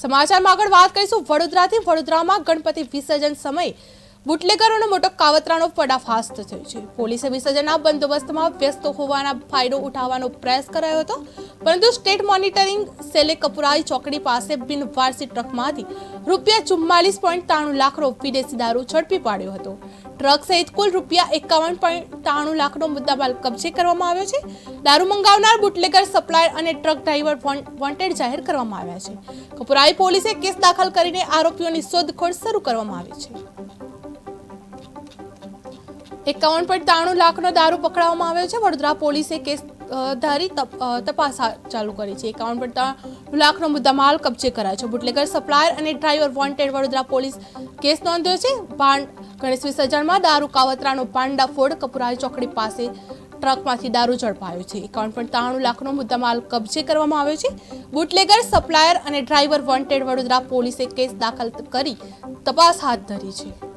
સમાચારમાં આગળ વાત કરીશું વડોદરાથી। વડોદરામાં ગણપતિ વિસર્જન સમયે બુટલેગરોનો મોટો કાવતરાનો પર્દાફાશ થયો છે। પોલીસે વિસર્જનના બંદોબસ્તમાં વ્યસ્ત હોવાના ફાયદો ઉઠાવવાનો પ્રયાસ કર્યો હતો, પરંતુ સ્ટેટ મોનિટરિંગ સેલે કપુરાઈ ચોકડી પાસે બિનવારસી ટ્રકમાંથી ₹44.93 લાખનો વિદેશી દારૂ ઝડપી પાડ્યો હતો। ટ્રક સહિત કુલ ₹51.93 લાખનો મુદ્દામાલ કબજે કરવામાં આવ્યો છે। દારૂ મંગાવનાર બુટલેગર, સપ્લાયર અને ટ્રક ડ્રાઈવર વોન્ટેડ જાહેર કરવામાં આવ્યા છે। કપુરાઈ પોલીસે કેસ દાખલ કરીને આરોપીઓની શોધખોળ શરૂ કરવામાં આવી છે। 51.93 લાખનો દારૂ પકડવામાં આવ્યો છે। વડોદરા પોલીસે કેસ ધારી તપાસ ચાલુ કરી છે। 51.93 લાખનો મુદ્દામાલ કબજે કરાયો છે। બુટલેગર, સપ્લાયર અને driver wanted Vadodara police case નોંધ્યો છે। ગણેશ વિસર્જનમાં દારૂ કાવતરાનો ભાંડાફોડ કપુરાઈ ચોકડી પાસે ટ્રકમાંથી દારૂ ઝડપાયો છે। 51.93 લાખનો મુદ્દામાલ કબજે કરવામાં આવ્યો છે। બુટલેગર, સપ્લાયર અને ડ્રાઈવર વોન્ટેડ વડોદરા પોલીસે કેસ દાખલ કરી તપાસ હાથ ધરી છે।